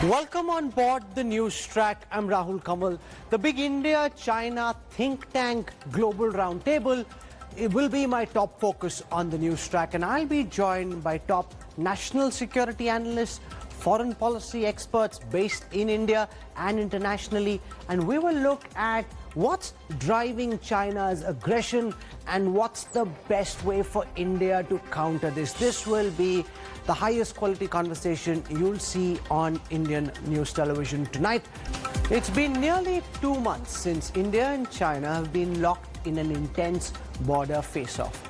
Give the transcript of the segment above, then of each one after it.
Welcome on board the Newstrack. I'm Rahul Kanwal. The big India-China think tank global roundtable will be my top focus on the Newstrack, and I'll be joined by top national security analysts, foreign policy experts based in India and internationally, and we will look at what's driving China's aggression and what's the best way for India to counter this. This will be the highest quality conversation you'll see on Indian news television tonight. It's been nearly 2 months since India and China have been locked in an intense border face-off.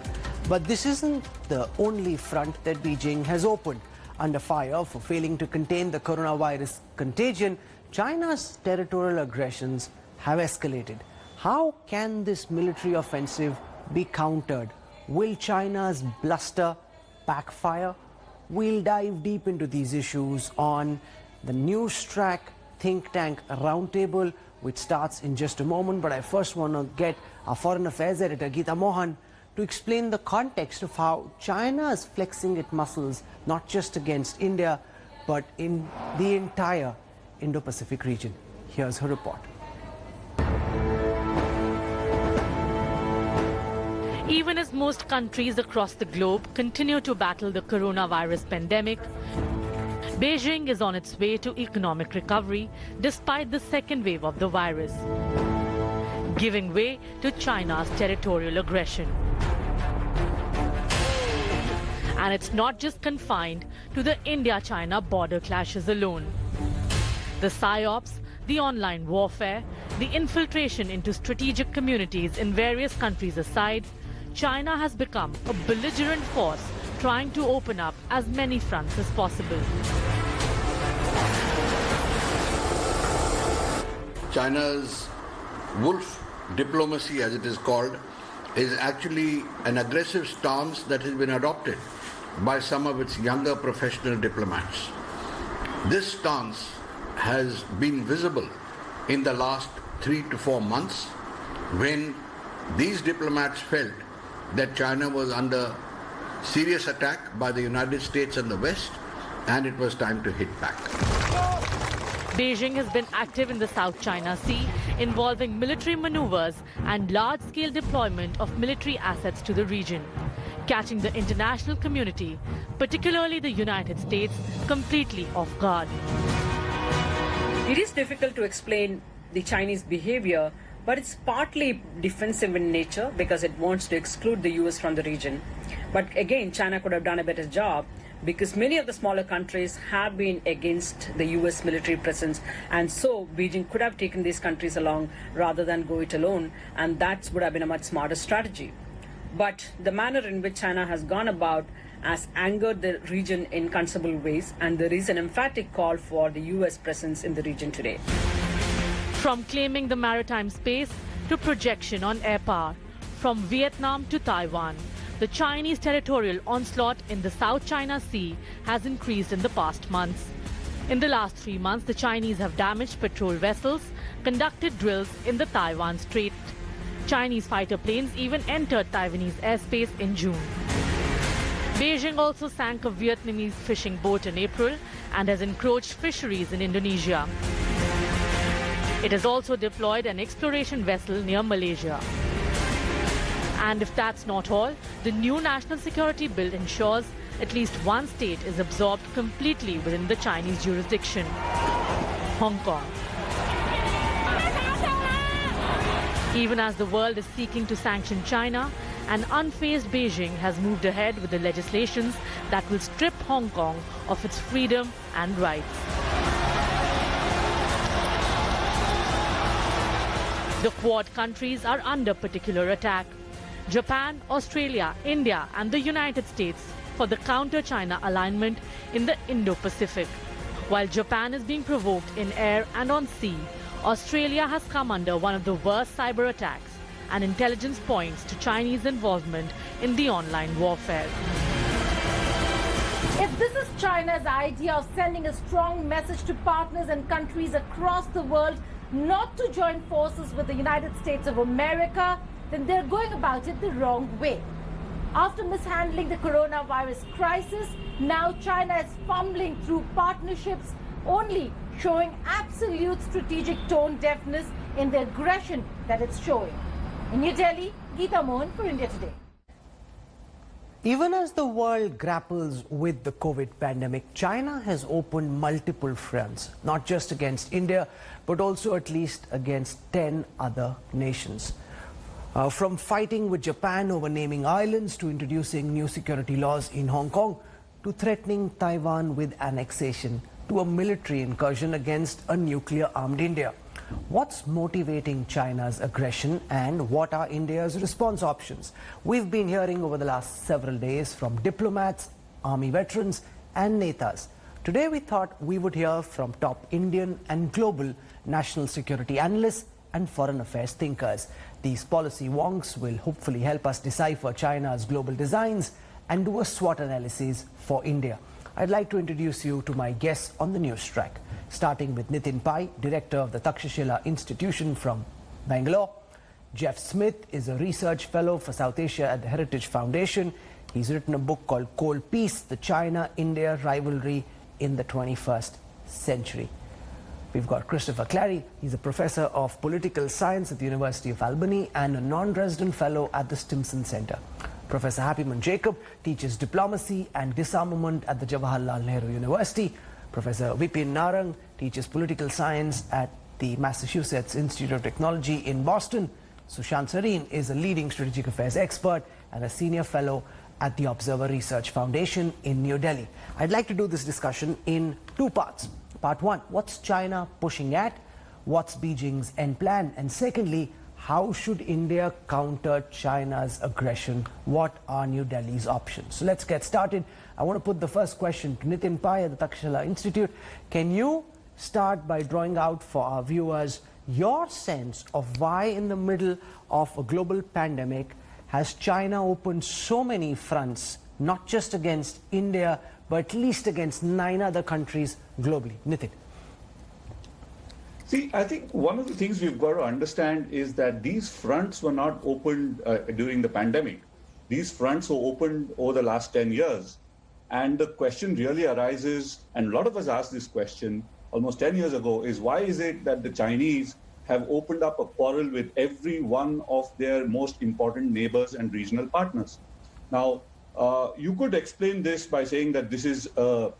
But this isn't the only front that Beijing has opened. Under fire for failing to contain the coronavirus contagion, China's territorial aggressions have escalated. How can this military offensive be countered? Will China's bluster backfire? We'll dive deep into these issues on the Newstrack think tank roundtable, which starts in just a moment. But I first want to get our foreign affairs editor, Geeta Mohan, to explain the context of how China is flexing its muscles, not just against India, but in the entire Indo-Pacific region. Here's her report. Even as most countries across the globe continue to battle the coronavirus pandemic, Beijing is on its way to economic recovery despite the second wave of the virus, giving way to China's territorial aggression. And it's not just confined to the India-China border clashes alone. The psyops, the online warfare, the infiltration into strategic communities in various countries aside, China has become a belligerent force trying to open up as many fronts as possible. China's wolf diplomacy, as it is called, is actually an aggressive stance that has been adopted by some of its younger professional diplomats. This stance has been visible in the last 3 to 4 months when these diplomats felt that China was under serious attack by the United States and the West, and it was time to hit back. Beijing has been active in the South China Sea, involving military maneuvers and large-scale deployment of military assets to the region, catching the international community, particularly the United States, completely off guard. It is difficult to explain the Chinese behavior, but it's partly defensive in nature because it wants to exclude the US from the region. But again, China could have done a better job because many of the smaller countries have been against the US military presence, and so Beijing could have taken these countries along rather than go it alone, and that would have been a much smarter strategy. But the manner in which China has gone about has angered the region in considerable ways, and there is an emphatic call for the US presence in the region today. From claiming the maritime space to projection on air power, from Vietnam to Taiwan, the Chinese territorial onslaught in the South China Sea has increased in the past months. In the last 3 months, the Chinese have damaged patrol vessels, conducted drills in the Taiwan Strait. Chinese fighter planes even entered Taiwanese airspace in June. Beijing also sank a Vietnamese fishing boat in April and has encroached fisheries in Indonesia. It has also deployed an exploration vessel near Malaysia. And if that's not all, the new national security bill ensures at least one state is absorbed completely within the Chinese jurisdiction: Hong Kong. Even as the world is seeking to sanction China, an unfazed Beijing has moved ahead with the legislations that will strip Hong Kong of its freedom and rights. The Quad countries are under particular attack: Japan, Australia, India and the United States for the counter-China alignment in the Indo-Pacific. While Japan is being provoked in air and on sea, Australia has come under one of the worst cyber attacks, and intelligence points to Chinese involvement in the online warfare. If this is China's idea of sending a strong message to partners and countries across the world not to join forces with the United States of America, then they're going about it the wrong way. After mishandling the coronavirus crisis, now China is fumbling through partnerships only showing absolute strategic tone deafness in the aggression that it's showing. In New Delhi, Geeta Mohan for India Today. Even as the world grapples with the COVID pandemic, China has opened multiple fronts, not just against India, but also at least against 10 other nations. From fighting with Japan over naming islands to introducing new security laws in Hong Kong, to threatening Taiwan with annexation, to a military incursion against a nuclear-armed India. What's motivating China's aggression and what are India's response options? We've been hearing over the last several days from diplomats, army veterans and netas. Today we thought we would hear from top Indian and global national security analysts and foreign affairs thinkers. These policy wonks will hopefully help us decipher China's global designs and do a SWOT analysis for India. I'd like to introduce you to my guests on the Newstrack, starting with Nitin Pai, director of the Takshashila Institute from Bangalore. Jeff Smith is a research fellow for South Asia at the Heritage Foundation. He's written a book called Cold Peace, the China-India Rivalry in the 21st Century. We've got Christopher Clary. He's a professor of political science at the University of Albany and a non-resident fellow at the Stimson Center. Professor Happymon teaches diplomacy and disarmament at the Jawaharlal Nehru University. Professor Vipin Narang teaches political science at the Massachusetts Institute of Technology in Boston. Sushant Sareen is a leading strategic affairs expert and a senior fellow at the Observer Research Foundation in New Delhi. I'd like to do this discussion in two parts. Part one, what's China pushing at? What's Beijing's end plan? And secondly, how should India counter China's aggression? What are New Delhi's options? So let's get started. I want to put the first question to Nitin Pai at the Takshashila Institute. Can you start by drawing out for our viewers your sense of why in the middle of a global pandemic has China opened so many fronts, not just against India, but at least against 9 other countries globally? Nitin. See, I think one of the things we've got to understand is that these fronts were not opened during the pandemic. These fronts were opened over the last 10 years. And the question really arises, and a lot of us asked this question almost 10 years ago, is why is it that the Chinese have opened up a quarrel with every one of their most important neighbors and regional partners? Now, you could explain this by saying that this is a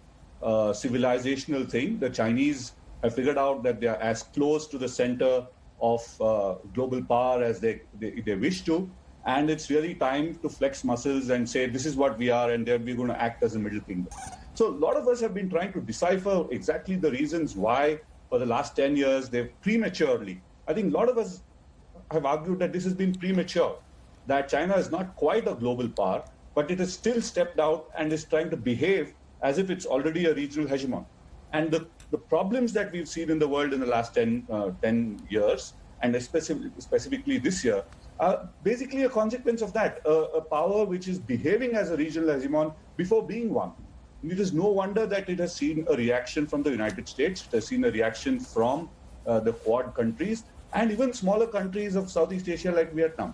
civilizational thing. The Chinese have figured out that they are as close to the center of global power as they wish to. And it's really time to flex muscles and say, this is what we are, and then we're going to act as a middle kingdom. So a lot of us have been trying to decipher exactly the reasons why, for the last 10 years, they've prematurely, I think a lot of us have argued that this has been premature, that China is not quite a global power, but it has still stepped out and is trying to behave as if it's already a regional hegemon. And the problems that we've seen in the world in the last 10 years, and specifically this year, are basically a consequence of that, a power which is behaving as a regional hegemon before being one. And it is no wonder that it has seen a reaction from the United States, it has seen a reaction from the Quad countries, and even smaller countries of Southeast Asia like Vietnam.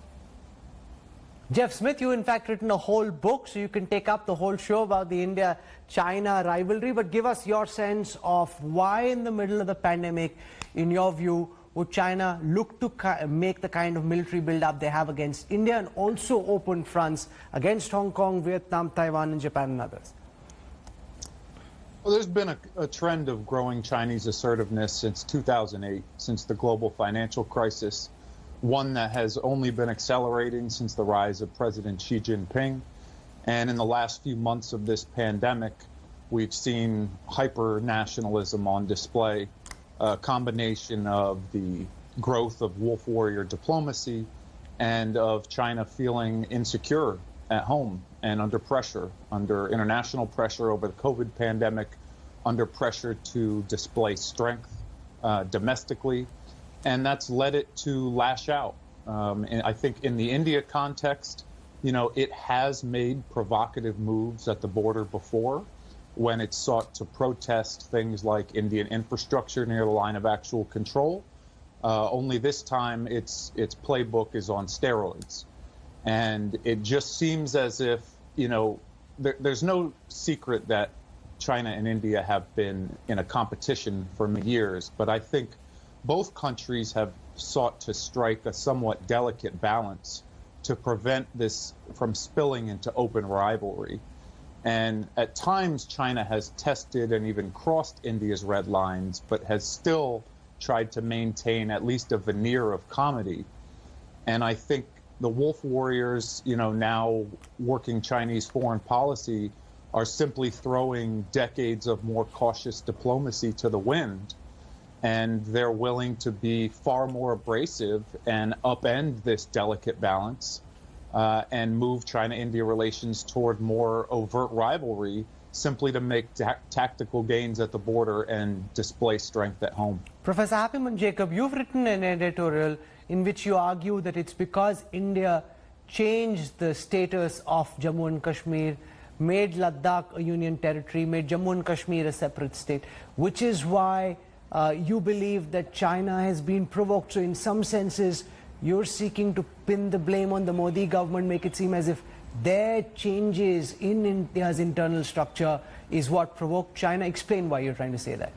Jeff Smith, you in fact written a whole book, so you can take up the whole show about the India-China rivalry, but give us your sense of why in the middle of the pandemic, in your view, would China look to make the kind of military build-up they have against India and also open fronts against Hong Kong, Vietnam, Taiwan and Japan and others? Well, there's been a trend of growing Chinese assertiveness since 2008, since the global financial crisis, one that has only been accelerating since the rise of President Xi Jinping. And in the last few months of this pandemic, we've seen hyper-nationalism on display, a combination of the growth of wolf warrior diplomacy and of China feeling insecure at home and under pressure, under international pressure over the COVID pandemic, under pressure to display strength domestically. And that's led it to lash out. And I think in the India context, you know, it has made provocative moves at the border before when it sought to protest things like Indian infrastructure near the line of actual control. Only this time its playbook is on steroids. And it just seems as if, you know, there's no secret that China and India have been in a competition for many years, but I think both countries have sought to strike a somewhat delicate balance to prevent this from spilling into open rivalry. And at times, China has tested and even crossed India's red lines, but has still tried to maintain at least a veneer of comedy. And I think the wolf warriors, now working Chinese foreign policy, are simply throwing decades of more cautious diplomacy to the wind. And they're willing to be far more abrasive and upend this delicate balance and move China-India relations toward more overt rivalry, simply to make tactical gains at the border and display strength at home. Professor Happymon, Jacob, you've written an editorial in which you argue that it's because India changed the status of Jammu and Kashmir, made Ladakh a union territory, made Jammu and Kashmir a separate state, which is why you believe that China has been provoked. So in some senses, you're seeking to pin the blame on the Modi government, make it seem as if their changes in India's internal structure is what provoked China. Explain why you're trying to say that.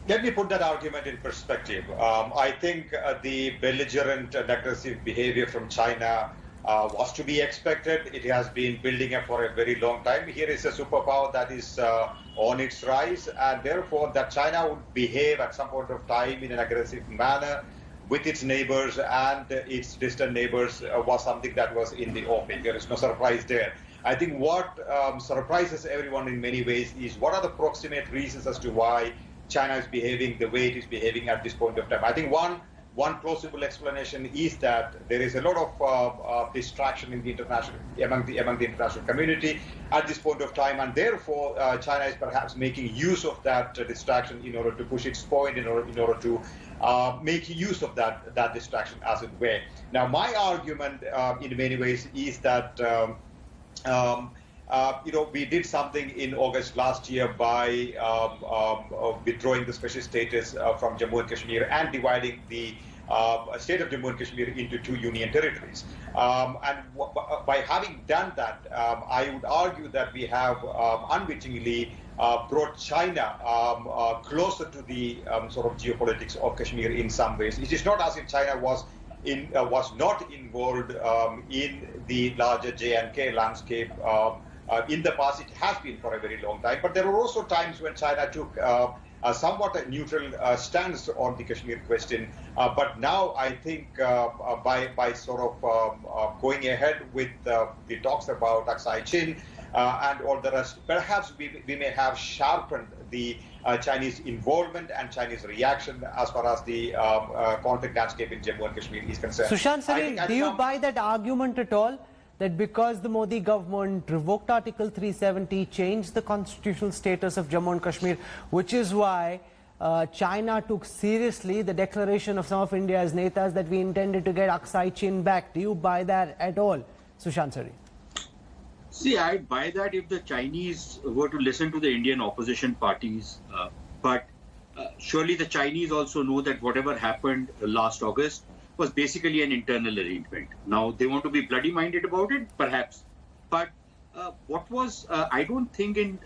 Let me put that argument in perspective. I think the belligerent and aggressive behavior from China was to be expected. It has been building up for a very long time. Here is a superpower that is on its rise, and therefore that China would behave at some point of time in an aggressive manner with its neighbors and its distant neighbors was something that was in the offing. There is no surprise there. I think what surprises everyone in many ways is what are the proximate reasons as to why China is behaving the way it is behaving at this point of time. I think one plausible explanation is that there is a lot of distraction in the among the international community at this point of time, and therefore China is perhaps making use of that distraction in order to push its point, in order to make use of that distraction, as it were. Now, my argument in many ways is that we did something in August last year by withdrawing the special status from Jammu and Kashmir and dividing the state of Jammu and Kashmir into two union territories. And by having done that, I would argue that we have unwittingly brought China closer to the sort of geopolitics of Kashmir in some ways. It is not as if China was not involved in the larger J&K landscape. In the past, it has been for a very long time. But there were also times when China took somewhat a neutral stance on the Kashmir question. But now I think by sort of going ahead with the talks about Aksai Chin and all the rest, perhaps we may have sharpened the Chinese involvement and Chinese reaction as far as the conflict landscape in Jammu and Kashmir is concerned. Sushant Sareen, do you buy that argument at all? That because the Modi government revoked Article 370, changed the constitutional status of Jammu and Kashmir, which is why China took seriously the declaration of some of India's netas that we intended to get Aksai Chin back. Do you buy that at all, Sushant Sareen? See, I buy that if the Chinese were to listen to the Indian opposition parties. But surely the Chinese also know that whatever happened last August was basically an internal arrangement. Now, they want to be bloody-minded about it, perhaps. But I don't think in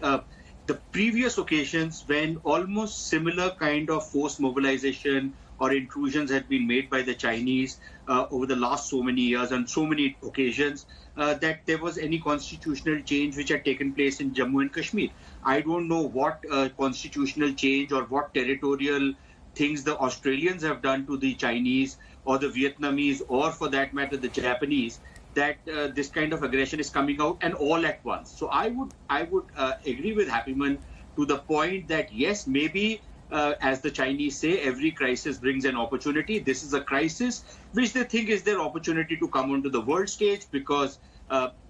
the previous occasions when almost similar kind of forced mobilization or intrusions had been made by the Chinese over the last so many years and so many occasions, that there was any constitutional change which had taken place in Jammu and Kashmir. I don't know what constitutional change or what territorial things the Australians have done to the Chinese or the Vietnamese, or for that matter, the Japanese, that this kind of aggression is coming out and all at once. So I would agree with Happymon to the point that yes, maybe as the Chinese say, every crisis brings an opportunity. This is a crisis which they think is their opportunity to come onto the world stage because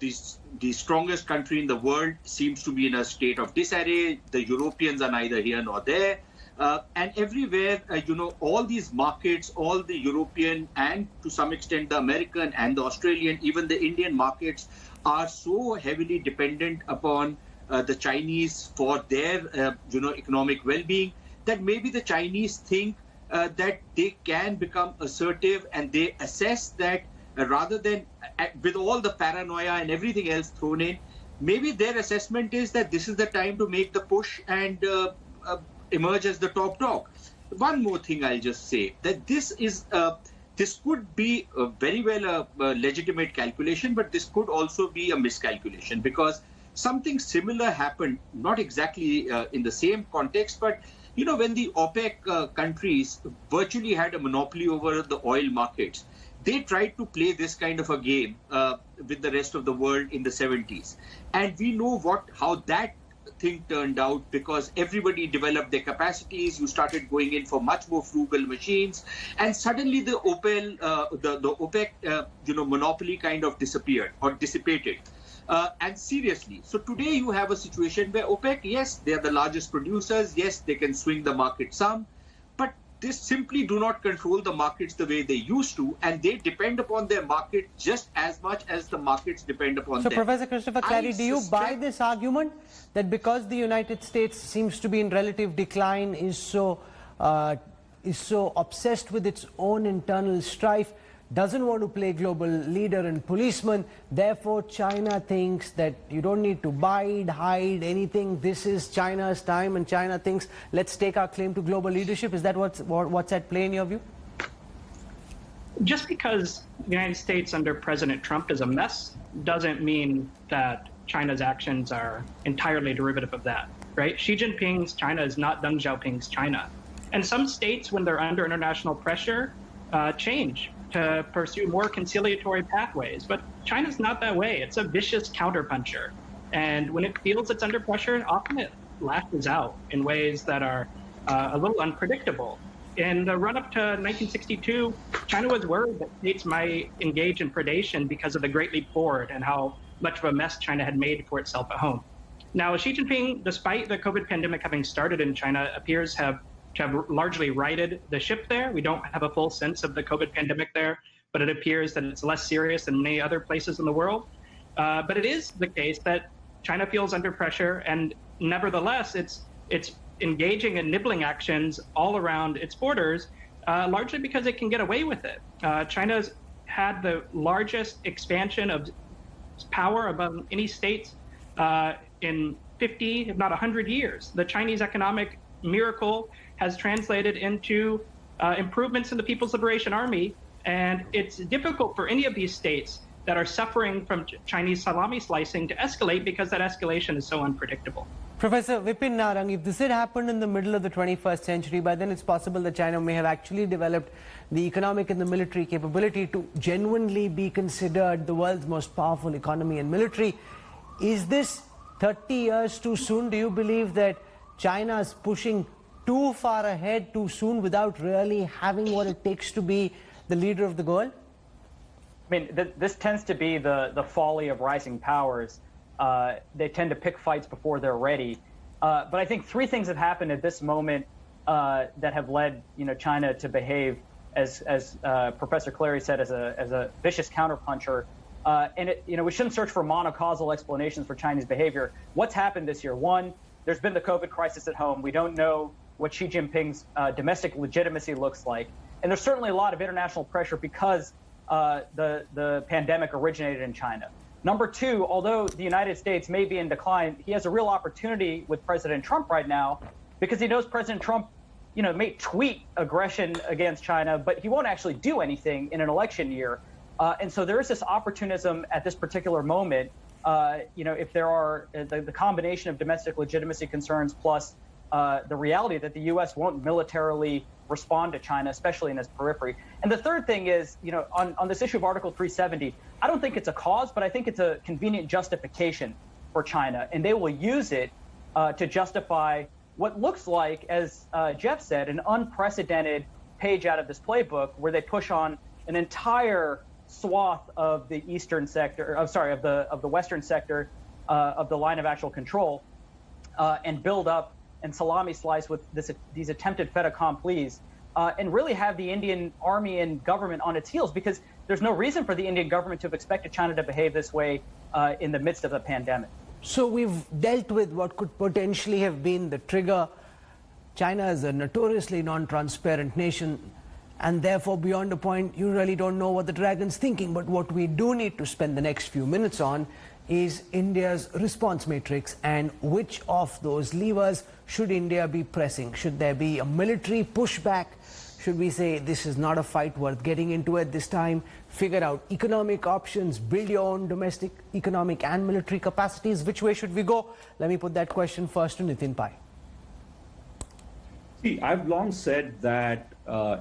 the strongest country in the world seems to be in a state of disarray. The Europeans are neither here nor there. And everywhere, all these markets, all the European and to some extent the American and the Australian, even the Indian markets are so heavily dependent upon the Chinese for their, economic well-being that maybe the Chinese think that they can become assertive and they assess that rather than with all the paranoia and everything else thrown in, maybe their assessment is that this is the time to make the push and emerge as the top dog. One more thing I'll just say, that this could be very well a legitimate calculation, but this could also be a miscalculation, because something similar happened, not exactly in the same context, but when the OPEC countries virtually had a monopoly over the oil markets, they tried to play this kind of a game with the rest of the world in the 70s. And we know how that thing turned out, because everybody developed their capacities. You started going in for much more frugal machines, and suddenly the OPEC monopoly kind of disappeared or dissipated. And seriously, so today you have a situation where OPEC, yes, they are the largest producers, yes, they can swing the market some, but they simply do not control the markets the way they used to, and they depend upon their market just as much as the markets depend upon them. So, Professor Christopher Clary, do you buy this argument that because the United States seems to be in relative decline, is so obsessed with its own internal strife, doesn't want to play global leader and policeman, therefore China thinks that you don't need to hide anything, this is China's time, and China thinks, let's take our claim to global leadership? Is that what's at play in your view? Just because the United States under President Trump is a mess doesn't mean that China's actions are entirely derivative of that, right? Xi Jinping's China is not Deng Xiaoping's China. And some states, when they're under international pressure, change to pursue more conciliatory pathways. But China's not that way. It's a vicious counterpuncher. And when it feels it's under pressure, often it lashes out in ways that are a little unpredictable. In the run-up to 1962, China was worried that states might engage in predation because of the Great Leap Forward and how much of a mess China had made for itself at home. Now, Xi Jinping, despite the COVID pandemic having started in China, appears to have largely righted the ship there. We don't have a full sense of the COVID pandemic there, but it appears that it's less serious than many other places in the world. But it is the case that China feels under pressure, and nevertheless, it's engaging in nibbling actions all around its borders, largely because it can get away with it. China's had the largest expansion of power among any state in 50, if not 100 years. The Chinese economic miracle has translated into improvements in the People's Liberation Army, and it's difficult for any of these states that are suffering from Chinese salami slicing to escalate, because that escalation is so unpredictable. Professor Vipin Narang, if this had happened in the middle of the 21st century, by then it's possible that China may have actually developed the economic and the military capability to genuinely be considered the world's most powerful economy and military. Is this 30 years too soon? Do you believe that China is pushing too far ahead too soon without really having what it takes to be the leader of the world? I mean, this tends to be the folly of rising powers. They tend to pick fights before they're ready. But I think three things have happened at this moment that have led China to behave, as Professor Clary said, as a vicious counterpuncher. And we shouldn't search for monocausal explanations for Chinese behavior. What's happened this year? One, there's been the COVID crisis at home. We don't know what Xi Jinping's domestic legitimacy looks like. And there's certainly a lot of international pressure because the pandemic originated in China. Number two, although the United States may be in decline, he has a real opportunity with President Trump right now, because he knows President Trump, may tweet aggression against China, but he won't actually do anything in an election year. And so there is this opportunism at this particular moment. If there are the combination of domestic legitimacy concerns plus the reality that the U.S. won't militarily respond to China, especially in its periphery. And the third thing is, on this issue of Article 370, I don't think it's a cause, but I think it's a convenient justification for China. And they will use it to justify what looks like, as Jeff said, an unprecedented page out of this playbook where they push on an entire swath of the eastern sector, of the western sector of the line of actual control, and build up and salami slice with these attempted fait accomplis, and really have the Indian army and government on its heels, because there's no reason for the Indian government to have expected China to behave this way in the midst of a pandemic. So we've dealt with what could potentially have been the trigger. China is a notoriously non-transparent nation, and therefore beyond a point you really don't know what the dragon's thinking. But what we do need to spend the next few minutes on is India's response matrix, and which of those levers should India be pressing? Should there be a military pushback? Should we say this is not a fight worth getting into at this time? Figure out economic options, build your own domestic economic and military capacities. Which way should we go? Let me put that question first to Nitin Pai. See, I've long said that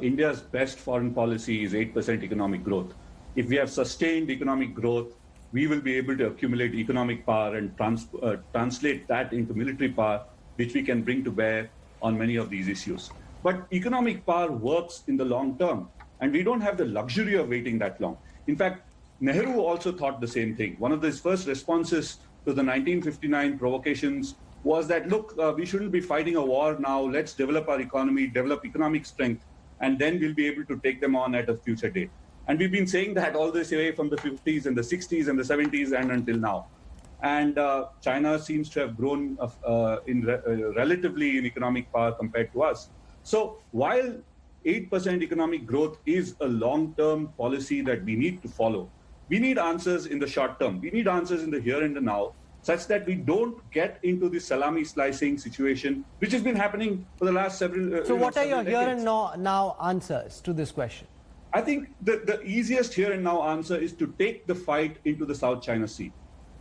India's best foreign policy is 8% economic growth. If we have sustained economic growth, we will be able to accumulate economic power and translate that into military power, which we can bring to bear on many of these issues. But economic power works in the long term, and we don't have the luxury of waiting that long. In fact, Nehru also thought the same thing. One of his first responses to the 1959 provocations was that, look, we shouldn't be fighting a war now. Let's develop our economy, develop economic strength, and then we'll be able to take them on at a future date. And we've been saying that all this way from the 50s and the 60s and the 70s and until now. And China seems to have grown relatively in economic power compared to us. So while 8% economic growth is a long-term policy that we need to follow, we need answers in the short term. We need answers in the here and the now, such that we don't get into the salami slicing situation, which has been happening for the last several So what are your decades. here and now answers to this question? I think the easiest here and now answer is to take the fight into the South China Sea.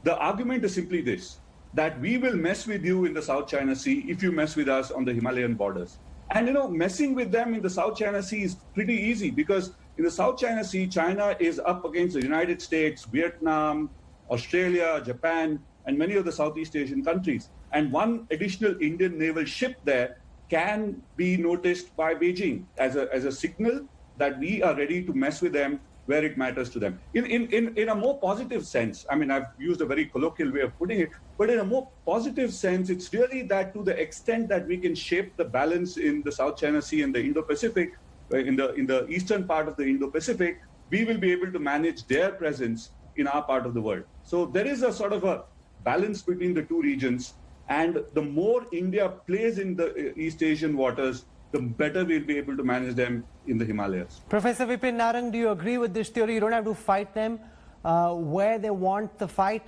The argument is simply this, that we will mess with you in the South China Sea if you mess with us on the Himalayan borders. And, messing with them in the South China Sea is pretty easy, because in the South China Sea, China is up against the United States, Vietnam, Australia, Japan, and many of the Southeast Asian countries. And one additional Indian naval ship there can be noticed by Beijing as a signal that we are ready to mess with them where it matters to them. In a more positive sense, I mean, I've used a very colloquial way of putting it, but in a more positive sense, it's really that to the extent that we can shape the balance in the South China Sea and the Indo-Pacific, in the eastern part of the Indo-Pacific, we will be able to manage their presence in our part of the world. So there is a sort of a balance between the two regions, and the more India plays in the East Asian waters, the better we'll be able to manage them in the Himalayas. Professor Vipin Narang, do you agree with this theory? You don't have to fight them where they want the fight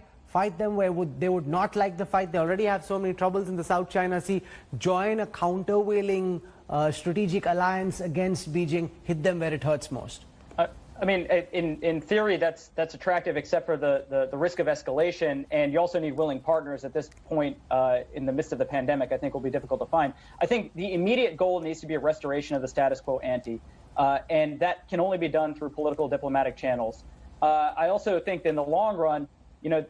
them where they would not like the fight. They already have so many troubles in the South China Sea. Join a countervailing strategic alliance against Beijing, hit them where it hurts most. I mean, in theory, that's attractive, except for the risk of escalation. And you also need willing partners at this point in the midst of the pandemic. I think will be difficult to find. I think the immediate goal needs to be a restoration of the status quo ante, and that can only be done through political diplomatic channels. I also think that in the long run,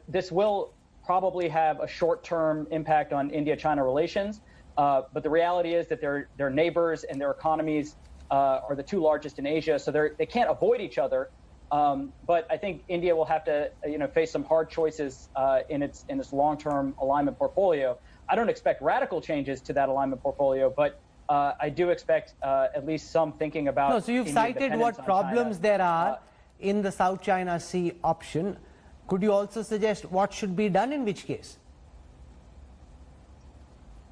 this will probably have a short-term impact on India-China relations. But the reality is that their neighbors and their economies are the two largest in Asia, so they can't avoid each other. But I think India will have to, face some hard choices in its long-term alignment portfolio. I don't expect radical changes to that alignment portfolio, but I do expect at least some thinking about. No, so you've cited what problems there are in the South China Sea option. Could you also suggest what should be done in which case?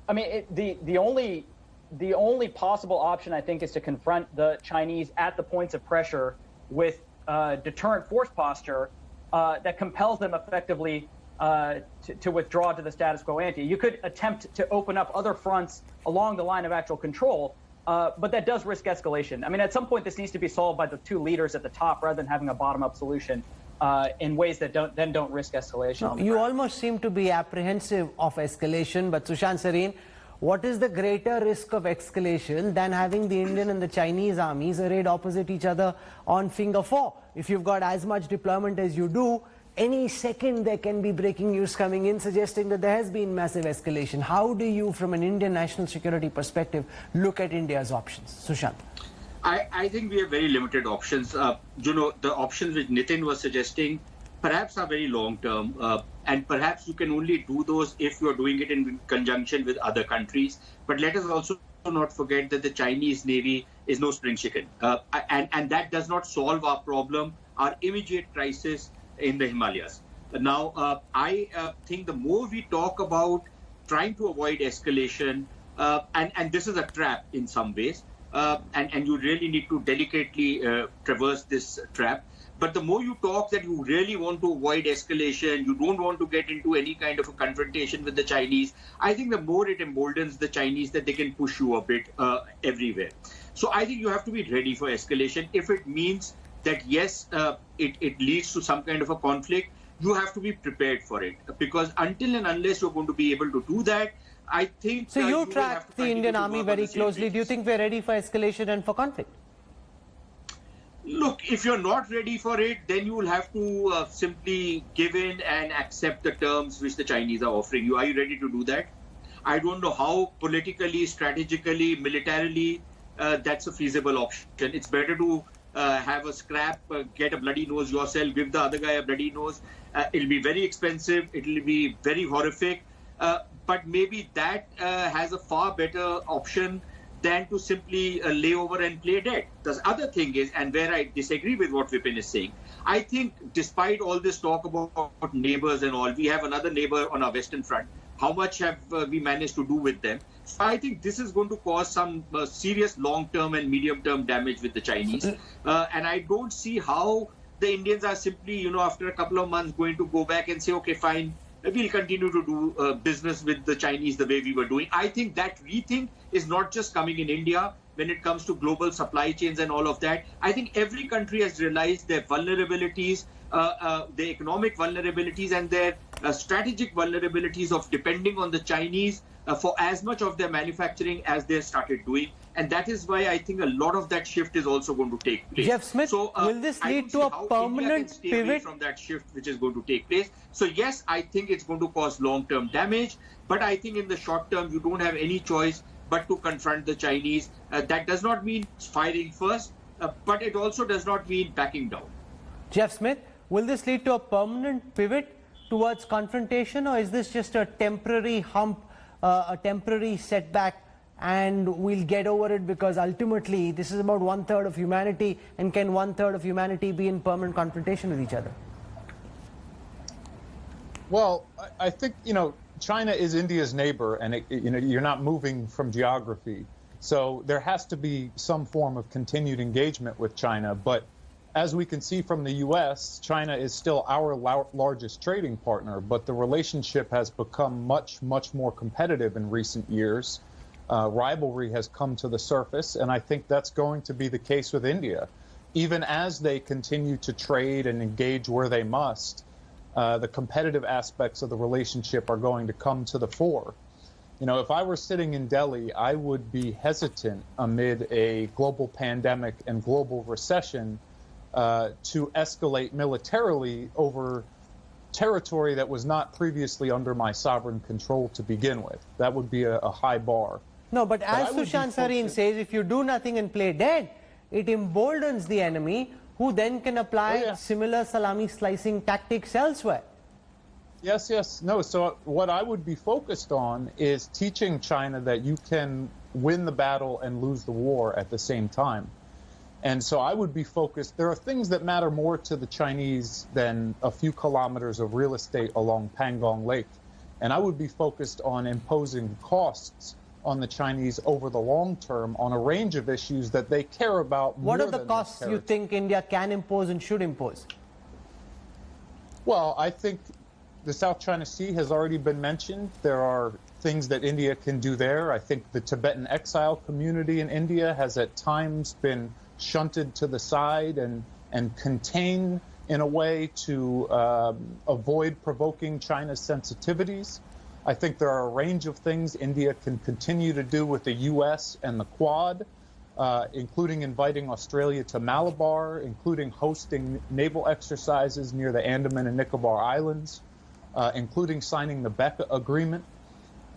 I mean, the only possible option, I think, is to confront the Chinese at the points of pressure with deterrent force posture that compels them effectively to withdraw to the status quo ante. You could attempt to open up other fronts along the line of actual control, but that does risk escalation. I mean, at some point, this needs to be solved by the two leaders at the top rather than having a bottom-up solution in ways that don't risk escalation. No, you almost seem to be apprehensive of escalation, but Sushant Sareen, what is the greater risk of escalation than having the Indian and the Chinese armies arrayed opposite each other on Finger 4? If you've got as much deployment as you do, any second there can be breaking news coming in suggesting that there has been massive escalation. How do you, from an Indian national security perspective, look at India's options? Sushant. I think we have very limited options. The options which Nitin was suggesting perhaps are very long-term, and perhaps you can only do those if you're doing it in conjunction with other countries. But let us also not forget that the Chinese Navy is no spring chicken, and that does not solve our problem, our immediate crisis in the Himalayas. Now, I think the more we talk about trying to avoid escalation, and this is a trap in some ways, and you really need to delicately traverse this trap. But the more you talk that you really want to avoid escalation, you don't want to get into any kind of a confrontation with the Chinese, I think the more it emboldens the Chinese that they can push you a bit everywhere. So I think you have to be ready for escalation. If it means that, yes, it leads to some kind of a conflict, you have to be prepared for it. Because until and unless you're going to be able to do that, I think... So you track the Indian Army very closely. Do you think we're ready for escalation and for conflict? Look, if you're not ready for it, then you will have to simply give in and accept the terms which the Chinese are offering you. Are you ready to do that? I don't know how politically, strategically, militarily that's a feasible option. It's better to have a scrap, get a bloody nose yourself, give the other guy a bloody nose. It'll be very expensive. It'll be very horrific. But maybe that has a far better option than to simply lay over and play dead. The other thing is, and where I disagree with what Vipin is saying, I think despite all this talk about neighbors and all, we have another neighbor on our western front. How much have we managed to do with them? So I think this is going to cause some serious long-term and medium-term damage with the Chinese. And I don't see how the Indians are simply, after a couple of months going to go back and say, okay, fine, we'll continue to do business with the Chinese the way we were doing. I think that rethink is not just coming in India when it comes to global supply chains and all of that. I think every country has realized their vulnerabilities, their economic vulnerabilities and their strategic vulnerabilities of depending on the Chinese for as much of their manufacturing as they started doing. And that is why I think a lot of that shift is also going to take place. Jeff Smith, so, will this lead to a permanent pivot from that shift which is going to take place? So yes, I think it's going to cause long-term damage, but I think in the short term you don't have any choice but to confront the Chinese. That does not mean firing first, but it also does not mean backing down. Jeff Smith, will this lead to a permanent pivot towards confrontation, or is this just a temporary hump, a temporary setback, and we'll get over it because ultimately this is about 1/3 of humanity, and can 1/3 of humanity be in permanent confrontation with each other? Well, I think, China is India's neighbor, and you're not moving from geography. So there has to be some form of continued engagement with China. But as we can see from the U.S., China is still our largest trading partner, but the relationship has become much, much more competitive in recent years. Rivalry has come to the surface, and I think that's going to be the case with India. Even as they continue to trade and engage where they must, the competitive aspects of the relationship are going to come to the fore. If I were sitting in Delhi, I would be hesitant amid a global pandemic and global recession to escalate militarily over territory that was not previously under my sovereign control to begin with. That would be a high bar. No, but as Sushant Sareen says, if you do nothing and play dead, it emboldens the enemy, who then can apply similar salami slicing tactics elsewhere. Yes, yes. No, so what I would be focused on is teaching China that you can win the battle and lose the war at the same time. And so I would be focused. There are things that matter more to the Chinese than a few kilometers of real estate along Pangong Lake. And I would be focused on imposing costs on the Chinese over the long term on a range of issues that they care about. What are the costs you think India can impose and should impose? Well, I think the South China Sea has already been mentioned. There are things that India can do there. I think the Tibetan exile community in India has at times been shunted to the side and contained in a way to avoid provoking China's sensitivities. I think there are a range of things India can continue to do with the U.S. and the Quad, including inviting Australia to Malabar, including hosting naval exercises near the Andaman and Nicobar Islands, including signing the Becca Agreement.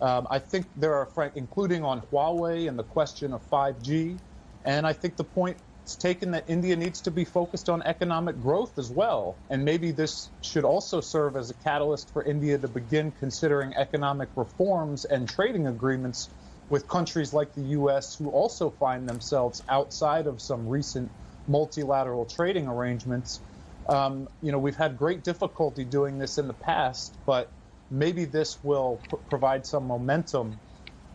I think there are, including on Huawei and the question of 5G. And I think the point is taken that India needs to be focused on economic growth as well. And maybe this should also serve as a catalyst for India to begin considering economic reforms and trading agreements with countries like the U.S. who also find themselves outside of some recent multilateral trading arrangements. We've had great difficulty doing this in the past, but maybe this will provide some momentum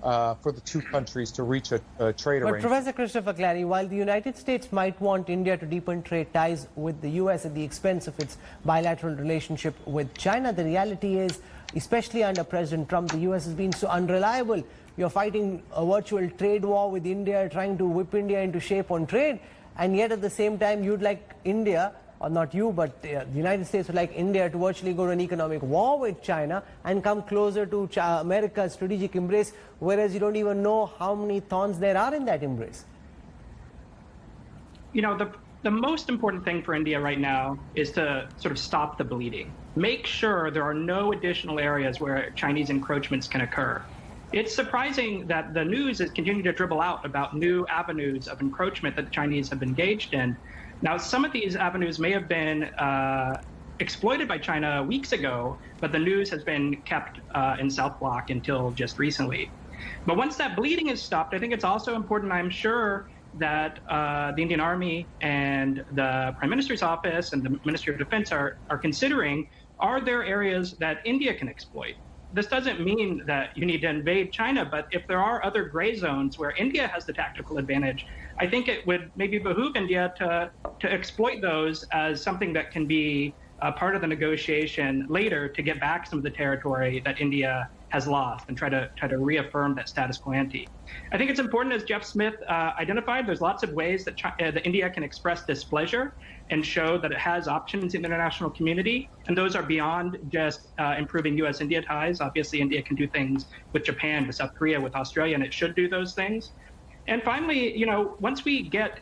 for the two countries to reach a trade But arrangement. Professor Christopher Clary, while the United States might want India to deepen trade ties with the US at the expense of its bilateral relationship with China, the reality is, especially under President Trump, the US has been so unreliable. You're fighting a virtual trade war with India, trying to whip India into shape on trade, and yet at the same time you'd like India, or not you, but the United States would like India to virtually go to an economic war with China and come closer to America's strategic embrace, whereas you don't even know how many thorns there are in that embrace. You know, the most important thing for India right now is to sort of stop the bleeding. Make sure there are no additional areas where Chinese encroachments can occur. It's surprising that the news is continuing to dribble out about new avenues of encroachment that the Chinese have engaged in. Now, some of these avenues may have been exploited by China weeks ago, but the news has been kept in South Block until just recently. But once that bleeding is stopped, I think it's also important, I'm sure, that the Indian Army and the Prime Minister's office and the Ministry of Defense are considering, are there areas that India can exploit? This doesn't mean that you need to invade China, but if there are other gray zones where India has the tactical advantage, I think it would maybe behoove India to exploit those as something that can be part of the negotiation later to get back some of the territory that India has lost and try to reaffirm that status quo ante. I think it's important, as Jeff Smith identified, there's lots of ways that India can express displeasure and show that it has options in the international community, and those are beyond just improving U.S.-India ties. Obviously, India can do things with Japan, with South Korea, with Australia, and it should do those things. And finally, you know, once we get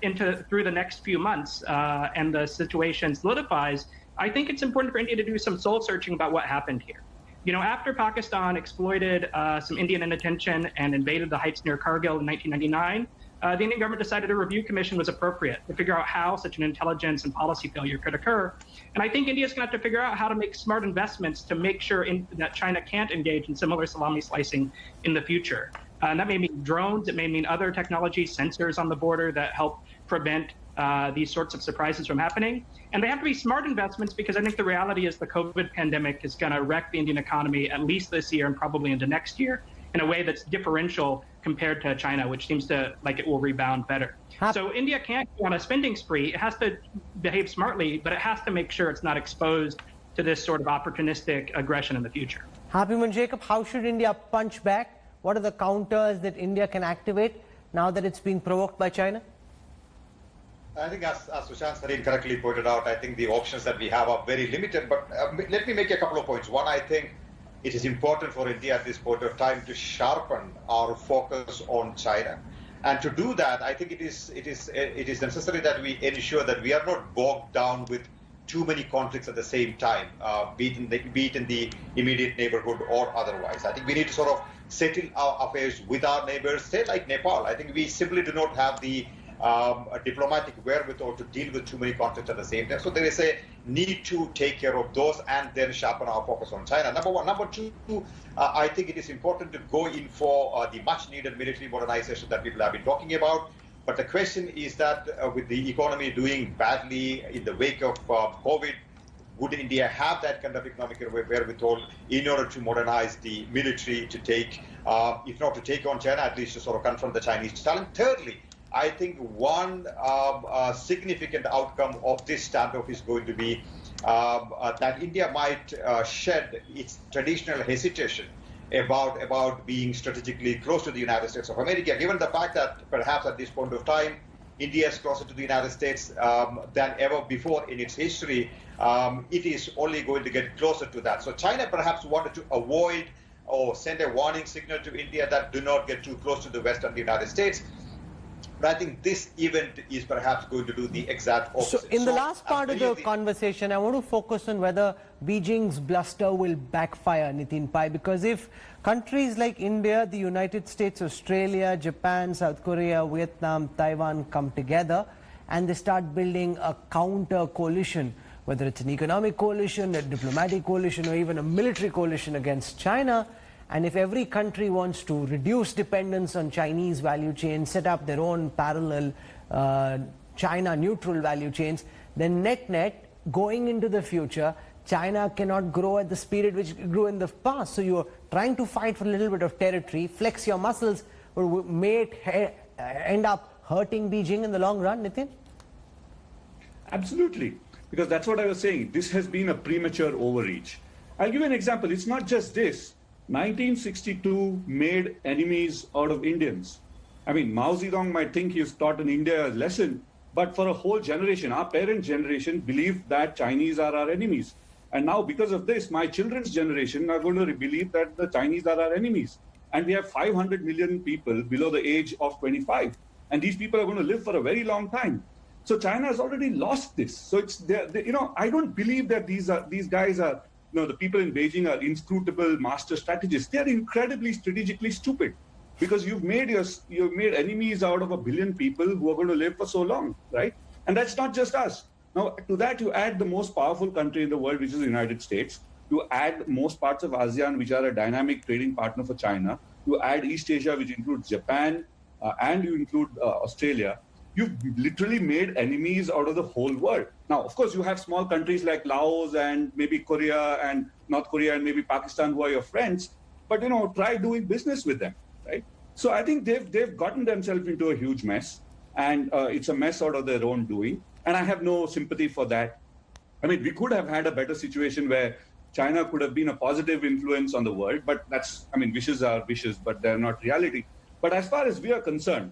through the next few months and the situation solidifies, I think it's important for India to do some soul searching about what happened here. You know, after Pakistan exploited some Indian inattention and invaded the heights near Kargil in 1999, the Indian government decided a review commission was appropriate to figure out how such an intelligence and policy failure could occur. And I think India's going to have to figure out how to make smart investments to make sure that China can't engage in similar salami slicing in the future. And that may mean drones, it may mean other technologies, sensors on the border that help prevent these sorts of surprises from happening. And they have to be smart investments, because I think the reality is the COVID pandemic is going to wreck the Indian economy at least this year and probably into next year in a way that's differential compared to China, which seems to like it will rebound better. So India can't go on a spending spree. It has to behave smartly, but it has to make sure it's not exposed to this sort of opportunistic aggression in the future. Happymon, Jacob, how should India punch back? What are the counters that India can activate now that it's being provoked by China? I think as Sushant Sareen correctly pointed out, I think the options that we have are very limited. But let me make a couple of points. One, I think it is important for India at this point of time to sharpen our focus on China. And to do that, I think it is necessary that we ensure that we are not bogged down with too many conflicts at the same time, be it in the immediate neighborhood or otherwise. I think we need to sort of settle our affairs with our neighbors, say like Nepal. I think we simply do not have the diplomatic wherewithal to deal with too many conflicts at the same time. So there is a need to take care of those and then sharpen our focus on China. Number one. Number two, I think it is important to go in for the much needed military modernization that people have been talking about. But the question is that with the economy doing badly in the wake of COVID, would India have that kind of economic wherewithal in order to modernize the military to take, if not to take on China, at least to sort of confront the Chinese challenge? Thirdly, I think one significant outcome of this standoff is going to be that India might shed its traditional hesitation about being strategically close to the United States of America, given the fact that perhaps at this point of time, India is closer to the United States than ever before in its history. It is only going to get closer to that. So China perhaps wanted to avoid or send a warning signal to India that do not get too close to the West and the United States. But I think this event is perhaps going to do the exact opposite. So in the last part of the conversation, I want to focus on whether Beijing's bluster will backfire, Nitin Pai, because if countries like India, the United States, Australia, Japan, South Korea, Vietnam, Taiwan come together and they start building a counter coalition, whether it's an economic coalition, a diplomatic coalition, or even a military coalition against China, and if every country wants to reduce dependence on Chinese value chains, set up their own parallel China-neutral value chains, then net-net, going into the future, China cannot grow at the speed at which it grew in the past. So you're trying to fight for a little bit of territory, flex your muscles, or may it end up hurting Beijing in the long run, Nitin? Absolutely, because that's what I was saying. This has been a premature overreach. I'll give you an example. It's not just this. 1962 made enemies out of Indians. I mean, Mao Zedong might think he's taught in India a lesson, but for a whole generation, our parent generation believed that Chinese are our enemies. And now because of this, my children's generation are going to believe that the Chinese are our enemies. And we have 500 million people below the age of 25. And these people are going to live for a very long time. So China has already lost this. So it's, I don't believe that these guys are, the people in Beijing are inscrutable master strategists. They are incredibly strategically stupid because you've made enemies out of 1 billion people who are going to live for so long, right? And that's not just us. Now, to that, you add the most powerful country in the world, which is the United States. You add most parts of ASEAN, which are a dynamic trading partner for China. You add East Asia, which includes Japan, and you include Australia. You've literally made enemies out of the whole world. Now, of course, you have small countries like Laos and maybe Korea and North Korea and maybe Pakistan who are your friends, but, try doing business with them, right? So I think they've gotten themselves into a huge mess, and it's a mess out of their own doing. And I have no sympathy for that. I mean, we could have had a better situation where China could have been a positive influence on the world, but wishes are wishes, but they're not reality. But as far as we are concerned,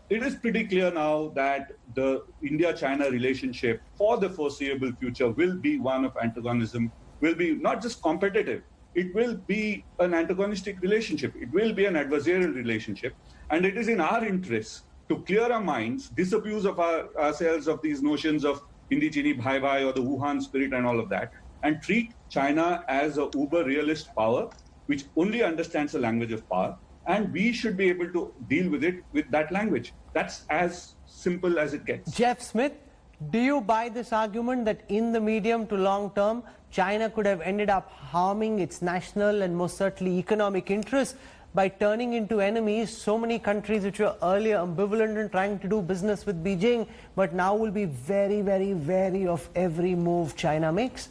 it is pretty clear now that the India-China relationship for the foreseeable future will be one of antagonism, will be not just competitive, it will be an antagonistic relationship. It will be an adversarial relationship. And it is in our interests to clear our minds, disabuse of ourselves of these notions of Hindi Chini Bhai Bhai or the Wuhan spirit and all of that, and treat China as a uber realist power, which only understands the language of power. And we should be able to deal with it with that language. That's as simple as it gets. Jeff Smith, do you buy this argument that in the medium to long term, China could have ended up harming its national and most certainly economic interests by turning into enemies so many countries which were earlier ambivalent and trying to do business with Beijing, but now will be very, very wary of every move China makes?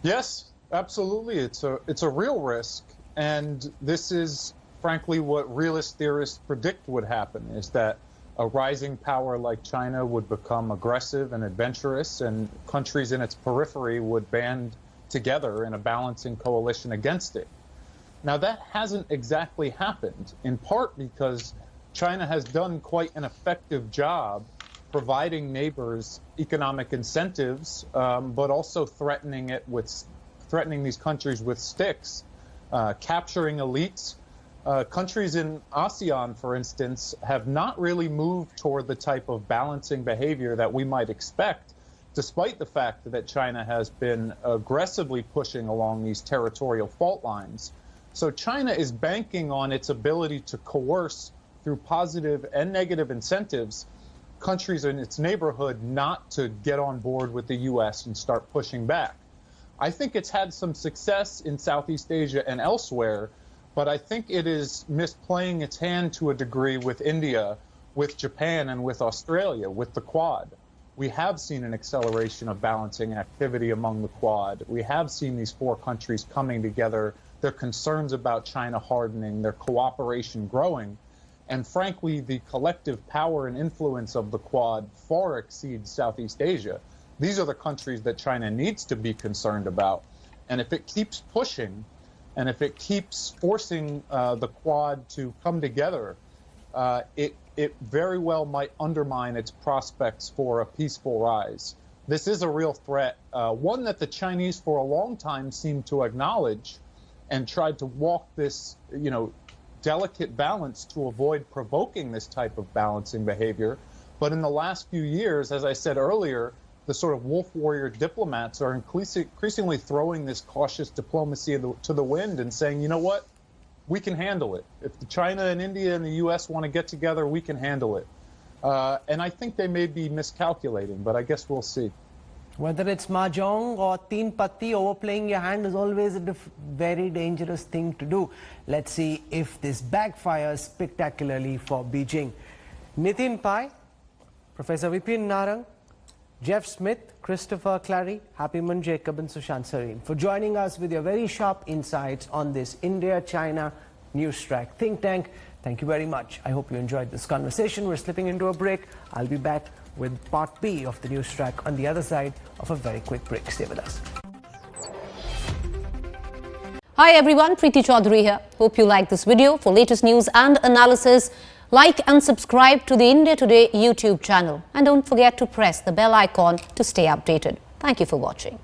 Yes, absolutely. It's a real risk. And this is, frankly, what realist theorists predict would happen, is that a rising power like China would become aggressive and adventurous, and countries in its periphery would band together in a balancing coalition against it. Now, that hasn't exactly happened, in part because China has done quite an effective job providing neighbors economic incentives, but also threatening these countries with sticks, capturing elites. Countries in ASEAN, for instance, have not really moved toward the type of balancing behavior that we might expect, despite the fact that China has been aggressively pushing along these territorial fault lines. So China is banking on its ability to coerce through positive and negative incentives countries in its neighborhood not to get on board with the U.S. and start pushing back. I think it's had some success in Southeast Asia and elsewhere, but I think it is misplaying its hand to a degree with India, with Japan, and with Australia, with the Quad. We have seen an acceleration of balancing activity among the Quad. We have seen these four countries coming together, their concerns about China hardening, their cooperation growing. And frankly, the collective power and influence of the Quad far exceeds Southeast Asia. These are the countries that China needs to be concerned about. And if it keeps pushing, and if it keeps forcing the Quad to come together, it very well might undermine its prospects for a peaceful rise. This is a real threat, one that the Chinese for a long time seemed to acknowledge and tried to walk this, delicate balance to avoid provoking this type of balancing behavior. But in the last few years, as I said earlier, the sort of wolf warrior diplomats are increasingly throwing this cautious diplomacy to the wind and saying, you know what, we can handle it. If China and India and the U.S. want to get together, we can handle it. And I think they may be miscalculating, but I guess we'll see. Whether it's mahjong or teen patti, overplaying your hand is always a very dangerous thing to do. Let's see if this backfires spectacularly for Beijing. Nitin Pai, Professor Vipin Narang, Jeff Smith, Christopher Clary, Happymon Jacob and Sushant Sareen for joining us with your very sharp insights on this India-China Newstrack think tank. Thank you very much. I hope you enjoyed this conversation. We're slipping into a break. I'll be back with part B of the Newstrack on the other side of a very quick break. Stay with us. Hi everyone, Preeti Chaudhary here. Hope you like this video. For latest news and analysis, like and subscribe to the India Today YouTube channel. And don't forget to press the bell icon to stay updated. Thank you for watching.